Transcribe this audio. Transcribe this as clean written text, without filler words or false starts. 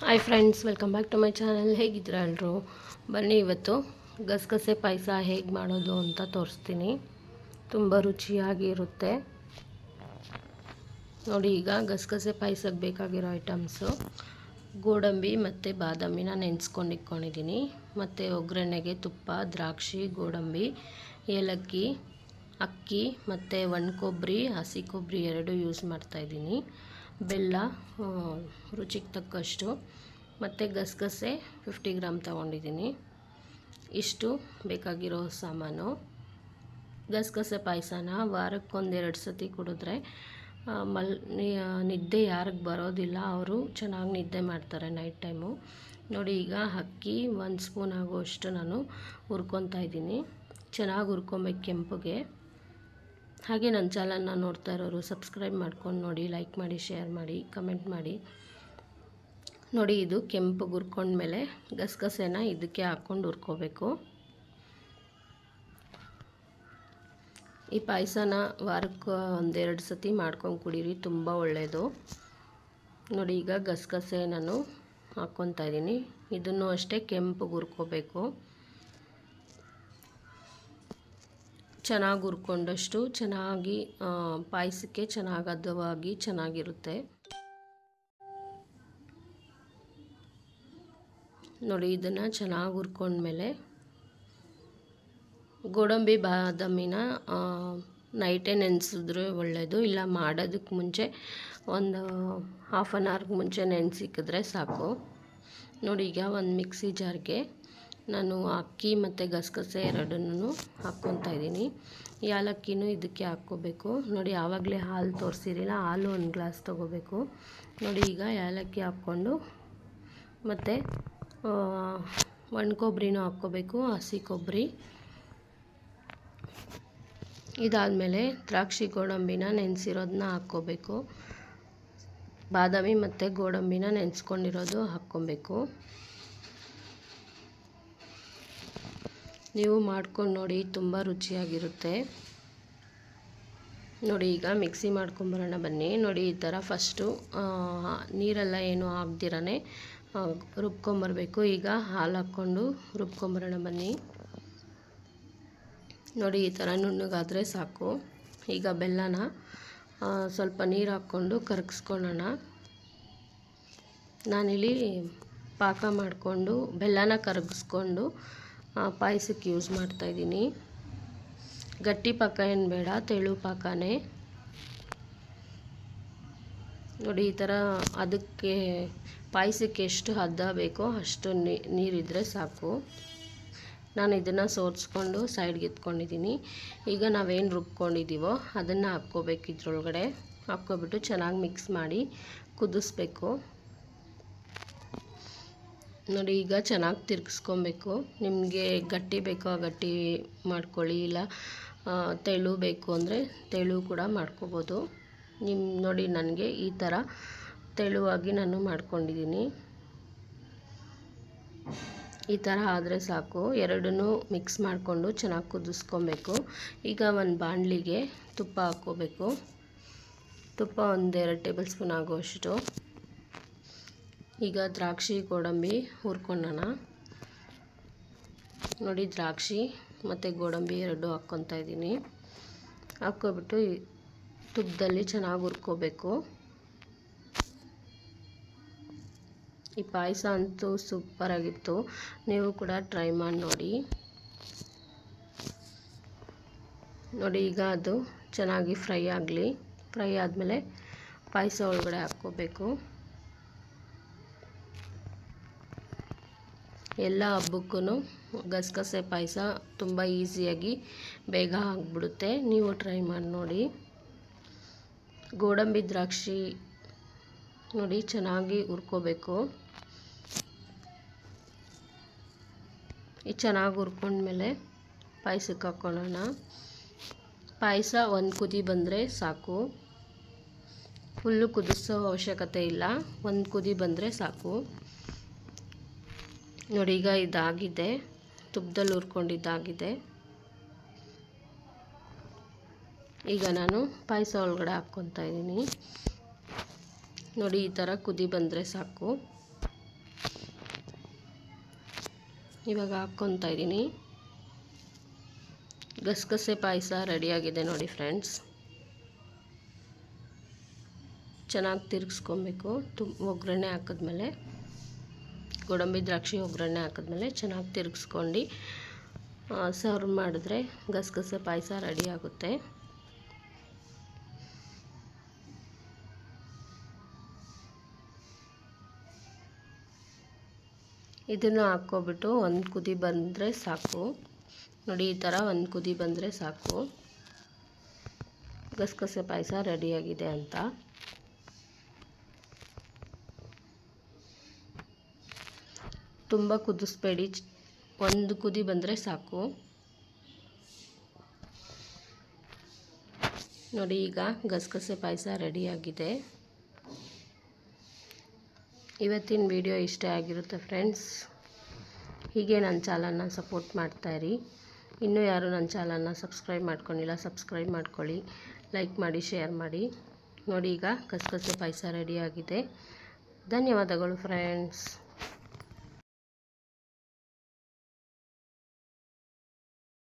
Hi friends, welcome back to my channel. ಹೇಗಿದ್ದೀರಾ ಎಲ್ಲರೂ? ಬನ್ನಿ ಇವತ್ತು ಗಸಗಸೆ ಪಾಯಸ ಹೇಗೆ ಮಾಡೋದು ಅಂತ ತೋರಿಸ್ತೀನಿ. ತುಂಬ ರುಚಿಯಾಗಿರುತ್ತೆ ನೋಡಿ. ಈಗ ಗಸಗಸೆ ಪಾಯಸಕ್ಕೆ ಬೇಕಾಗಿರೋ ಐಟಮ್ಸು: ಗೋಡಂಬಿ ಮತ್ತು ಬಾದಾಮಿನ ನೆನೆಸ್ಕೊಂಡು ಇಟ್ಕೊಂಡಿದ್ದೀನಿ. ಮತ್ತು ಒಗ್ಗರಣೆಗೆ ತುಪ್ಪ, ದ್ರಾಕ್ಷಿ, ಗೋಡಂಬಿ, ಏಲಕ್ಕಿ, ಅಕ್ಕಿ ಮತ್ತು ಒಣ ಕೊಬ್ಬರಿ, ಹಸಿ ಕೊಬ್ಬರಿ ಎರಡೂ ಯೂಸ್ ಮಾಡ್ತಾಯಿದ್ದೀನಿ. ಬೆಲ್ಲ ರುಚಿಗೆ ತಕ್ಕಷ್ಟು, ಮತ್ತು ಗಸಗಸೆ 50 ಗ್ರಾಮ್ ತೊಗೊಂಡಿದ್ದೀನಿ. ಇಷ್ಟು ಬೇಕಾಗಿರೋ ಸಾಮಾನು. ಗಸಗಸೆ ಪಾಯಸನ ವಾರಕ್ಕೊಂದೆರಡು ಸತಿ ಕುಡಿದ್ರೆ ನಿದ್ದೆ ಯಾರಿಗೆ ಬರೋದಿಲ್ಲ ಅವರು ಚೆನ್ನಾಗಿ ನಿದ್ದೆ ಮಾಡ್ತಾರೆ ನೈಟ್ ಟೈಮು. ನೋಡಿ, ಈಗ ಅಕ್ಕಿ 1 ಸ್ಪೂನ್ ಆಗುವಷ್ಟು ನಾನು ಹುರ್ಕೊತಾ ಇದ್ದೀನಿ. ಚೆನ್ನಾಗಿ ಹುರ್ಕೊಬೇಕು ಕೆಂಪಗೆ. ಹಾಗೆ ನನ್ನ ಚಾನಲ್ನ ನೋಡ್ತಾ ಇರೋರು ಸಬ್ಸ್ಕ್ರೈಬ್ ಮಾಡ್ಕೊಂಡು ನೋಡಿ, ಲೈಕ್ ಮಾಡಿ, ಶೇರ್ ಮಾಡಿ, ಕಮೆಂಟ್ ಮಾಡಿ. ನೋಡಿ, ಇದು ಕೆಂಪಗೆ ಹುರ್ಕೊಂಡ್ಮೇಲೆ ಗಸಗಸೆನ ಇದಕ್ಕೆ ಹಾಕ್ಕೊಂಡು ಹುರ್ಕೋಬೇಕು. ಈ ಪಾಯಸನ ವಾರಕ್ಕೆ ಒಂದೆರಡು ಸತಿ ಮಾಡ್ಕೊಂಡು ಕುಡೀರಿ, ತುಂಬ ಒಳ್ಳೆಯದು. ನೋಡಿ, ಈಗ ಗಸಗಸೆ ನಾನು ಹಾಕ್ಕೊತಾ ಇದ್ದೀನಿ. ಇದನ್ನು ಅಷ್ಟೇ ಕೆಂಪಗೆ ಹುರ್ಕೋಬೇಕು. ಚೆನ್ನಾಗಿ ಹುರ್ಕೊಂಡಷ್ಟು ಚೆನ್ನಾಗಿ ಪಾಯಸಕ್ಕೆ ಚೆನ್ನಾಗಿ ಹದವಾಗಿ ಚೆನ್ನಾಗಿರುತ್ತೆ. ನೋಡಿ, ಇದನ್ನು ಚೆನ್ನಾಗಿ ಹುರ್ಕೊಂಡ್ಮೇಲೆ ಗೋಡಂಬಿ ಬಾದಾಮಿನ ನೈಟೇ ನೆನೆಸಿದ್ರೆ ಒಳ್ಳೆಯದು. ಇಲ್ಲ ಮಾಡೋದಕ್ಕೆ ಮುಂಚೆ ಒಂದು ಹಾಫ್ ಆನ್ ಅವರ್ಗೆ ಮುಂಚೆ ನೆನೆಸಿಕ್ಕಿದ್ರೆ ಸಾಕು. ನೋಡಿ, ಈಗ ಒಂದು ಮಿಕ್ಸಿ ಜಾರ್ಗೆ ನಾನು ಅಕ್ಕಿ ಮತ್ತು ಗಸಗಸೆ ಎರಡನ್ನೂ ಹಾಕ್ಕೊತಾ ಇದ್ದೀನಿ. ಏಲಕ್ಕಿನೂ ಇದಕ್ಕೆ ಹಾಕ್ಕೋಬೇಕು. ನೋಡಿ, ಆವಾಗಲೇ ಹಾಲು ತೋರಿಸಿರಲಿಲ್ಲ, ಹಾಲು 1 ಗ್ಲಾಸ್ ತೊಗೋಬೇಕು. ನೋಡಿ, ಈಗ ಏಲಕ್ಕಿ ಹಾಕ್ಕೊಂಡು ಮತ್ತು ಒಣ ಕೊಬ್ಬರಿನೂ ಹಾಕ್ಕೋಬೇಕು, ಹಸಿ ಕೊಬ್ಬರಿ. ಇದಾದಮೇಲೆ ದ್ರಾಕ್ಷಿ, ಗೋಡಂಬಿನ ನೆನೆಸಿರೋದನ್ನ ಹಾಕ್ಕೋಬೇಕು. ಬಾದಾಮಿ ಮತ್ತು ಗೋಡಂಬಿನ ನೆನೆಸ್ಕೊಂಡಿರೋದು ಹಾಕ್ಕೊಬೇಕು. ನೀವು ಮಾಡ್ಕೊಂಡು ನೋಡಿ, ತುಂಬ ರುಚಿಯಾಗಿರುತ್ತೆ. ನೋಡಿ, ಈಗ ಮಿಕ್ಸಿ ಮಾಡ್ಕೊಂಬರೋಣ ಬನ್ನಿ. ನೋಡಿ, ಈ ಥರ ಫಸ್ಟು ನೀರೆಲ್ಲ ಏನು ಹಾಕ್ದಿರೇ ರುಬ್ಕೊಂಬರಬೇಕು. ಈಗ ಹಾಲು ಹಾಕ್ಕೊಂಡು ರುಬ್ಕೊಂಬರೋಣ ಬನ್ನಿ. ನೋಡಿ, ಈ ಥರ ನುಣ್ಣಗಾದರೆ ಸಾಕು. ಈಗ ಬೆಲ್ಲನ ಸ್ವಲ್ಪ ನೀರು ಹಾಕ್ಕೊಂಡು ಕರಗಿಸ್ಕೊಳ್ಳೋಣ. ನಾನಿಲ್ಲಿ ಪಾಕ ಮಾಡಿಕೊಂಡು ಬೆಲ್ಲನ ಕರಗಿಸ್ಕೊಂಡು ಪಾಯಸಕ್ಕೆ ಯೂಸ್ ಮಾಡ್ತಾಯಿದ್ದೀನಿ. ಗಟ್ಟಿ ಪಾಕ ಏನು ಬೇಡ, ತೆಳು ಪಾಕನೇ. ನೋಡಿ, ಈ ಥರ ಅದಕ್ಕೆ ಪಾಯಸಕ್ಕೆ ಎಷ್ಟು ಹದ ಬೇಕೋ ಅಷ್ಟು ನೀರಿದ್ದರೆ ಸಾಕು. ನಾನು ಇದನ್ನು ಸೋರಿಸ್ಕೊಂಡು ಸೈಡ್ಗೆ ಎತ್ಕೊಂಡಿದ್ದೀನಿ. ಈಗ ನಾವೇನು ರುಬ್ಕೊಂಡಿದ್ದೀವೋ ಅದನ್ನು ಹಾಕ್ಕೋಬೇಕು. ಇದ್ರೊಳಗಡೆ ಹಾಕ್ಕೊಬಿಟ್ಟು ಚೆನ್ನಾಗಿ ಮಿಕ್ಸ್ ಮಾಡಿ ಕುದಿಸ್ಬೇಕು. ನೋಡಿ, ಈಗ ಚೆನ್ನಾಗಿ ತಿರ್ಗಿಸ್ಕೊಬೇಕು. ನಿಮಗೆ ಗಟ್ಟಿ ಬೇಕೋ ಗಟ್ಟಿ ಮಾಡ್ಕೊಳ್ಳಿ, ಇಲ್ಲ ತೆಳು ಬೇಕು ಅಂದರೆ ತೆಳು ಕೂಡ ಮಾಡ್ಕೋಬೋದು. ನೋಡಿ, ನನಗೆ ಈ ಥರ ತೆಳುವಾಗಿ ನಾನು ಮಾಡ್ಕೊಂಡಿದ್ದೀನಿ. ಈ ಥರ ಆದರೆ ಸಾಕು. ಎರಡನ್ನೂ ಮಿಕ್ಸ್ ಮಾಡಿಕೊಂಡು ಚೆನ್ನಾಗಿ ಕುದಿಸ್ಕೊಬೇಕು. ಈಗ ಒಂದು ಬಾಣಲಿಗೆ ತುಪ್ಪ ಹಾಕ್ಕೋಬೇಕು. ತುಪ್ಪ 1-2 ಟೇಬಲ್ ಸ್ಪೂನ್ ಆಗುವಷ್ಟು. ಈಗ ದ್ರಾಕ್ಷಿ, ಗೋಡಂಬಿ ಹುರ್ಕೊಳ್ಳೋಣ. ನೋಡಿ, ದ್ರಾಕ್ಷಿ ಮತ್ತು ಗೋಡಂಬಿ ಎರಡೂ ಹಾಕ್ಕೊತಾ ಇದ್ದೀನಿ. ಹಾಕ್ಕೊಬಿಟ್ಟು ತುಪ್ಪದಲ್ಲಿ ಚೆನ್ನಾಗಿ ಹುರ್ಕೋಬೇಕು. ಈ ಪಾಯಸ ಅಂತೂ ಸೂಪರಾಗಿತ್ತು. ನೀವು ಕೂಡ ಟ್ರೈ ಮಾಡಿ ನೋಡಿ. ನೋಡಿ, ಈಗ ಅದು ಚೆನ್ನಾಗಿ ಫ್ರೈ ಆಗಲಿ. ಫ್ರೈ ಆದಮೇಲೆ ಪಾಯಸ ಒಳಗಡೆ ಹಾಕ್ಕೋಬೇಕು. ಎಲ್ಲ ಹಬ್ಬಕ್ಕೂ ಗಸಗಸೆ ಪಾಯಸ ತುಂಬ ಈಸಿಯಾಗಿ ಬೇಗ ಆಗಿಬಿಡುತ್ತೆ. ನೀವು ಟ್ರೈ ಮಾಡಿ ನೋಡಿ. ಗೋಡಂಬಿ, ದ್ರಾಕ್ಷಿ ನೋಡಿ ಚೆನ್ನಾಗಿ ಹುರ್ಕೋಬೇಕು. ಈ ಚೆನ್ನಾಗಿ ಹುರ್ಕೊಂಡ್ಮೇಲೆ ಪಾಯಸಕ್ಕೆ ಹಾಕ್ಕೊಳ್ಳೋಣ. ಪಾಯಸ ಒಂದು ಕುದಿ ಬಂದರೆ ಸಾಕು. ಫುಲ್ಲು ಕುದಿಸೋ ಅವಶ್ಯಕತೆ ಇಲ್ಲ, ಒಂದು ಕುದಿ ಬಂದರೆ ಸಾಕು. ನೋಡಿ, ಈಗ ಇದಾಗಿದೆ, ತುಪ್ಪದಲ್ಲಿ ಹುರ್ಕೊಂಡಿದ್ದಾಗಿದೆ. ಈಗ ನಾನು ಪಾಯಸ ಒಳಗಡೆ ಹಾಕ್ಕೊತಾ ಇದ್ದೀನಿ. ನೋಡಿ, ಈ ಥರ ಕುದಿ ಬಂದರೆ ಸಾಕು. ಇವಾಗ ಹಾಕ್ಕೊತಾ ಇದ್ದೀನಿ. ಗಸಗಸೆ ಪಾಯಸ ರೆಡಿಯಾಗಿದೆ ನೋಡಿ ಫ್ರೆಂಡ್ಸ್. ಚೆನ್ನಾಗಿ ತಿರುಗಿಸ್ಕೊಬೇಕು. ಒಗ್ಗರಣೆ ಹಾಕಿದ್ಮೇಲೆ, ಗೋಡಂಬಿ ದ್ರಾಕ್ಷಿ ಒಗ್ಗರಣೆ ಹಾಕಿದ್ಮೇಲೆ ಚೆನ್ನಾಗಿ ತಿರುಗಿಸ್ಕೊಂಡು ಸರ್ವ್ ಮಾಡಿದ್ರೆ ಗಸಗಸೆ ಪಾಯಸ ರೆಡಿ ಆಗುತ್ತೆ. ಇದನ್ನು ಹಾಕ್ಕೊಬಿಟ್ಟು ಒಂದು ಕುದಿ ಬಂದರೆ ಸಾಕು ನೋಡಿ. ಈ ಥರ ಒಂದು ಕುದಿ ಬಂದರೆ ಸಾಕು, ಗಸಗಸೆ ಪಾಯಸ ರೆಡಿಯಾಗಿದೆ ಅಂತ. ತುಂಬ ಕುದಿಸ್ಬೇಡಿ, ಒಂದು ಕುದಿ ಬಂದರೆ ಸಾಕು ನೋಡಿ. ಈಗ ಗಸಗಸೆ ಪಾಯಸ ರೆಡಿಯಾಗಿದೆ. ಇವತ್ತಿನ ವಿಡಿಯೋ ಇಷ್ಟ ಆಗಿರುತ್ತೆ ಫ್ರೆಂಡ್ಸ್. ಹೀಗೆ ನನ್ನ ಚಾನಲ್ನ ಸಪೋರ್ಟ್ ಮಾಡ್ತಾಯಿರಿ. ಇನ್ನೂ ಯಾರು ನನ್ನ ಚಾನಲ್ನ ಸಬ್ಸ್ಕ್ರೈಬ್ ಮಾಡ್ಕೊಂಡಿಲ್ಲ, ಸಬ್ಸ್ಕ್ರೈಬ್ ಮಾಡ್ಕೊಳ್ಳಿ, ಲೈಕ್ ಮಾಡಿ, ಶೇರ್ ಮಾಡಿ ನೋಡಿ. ಈಗ ಗಸಗಸೆ ಪಾಯಸ ರೆಡಿಯಾಗಿದೆ. ಧನ್ಯವಾದಗಳು ಫ್ರೆಂಡ್ಸ್.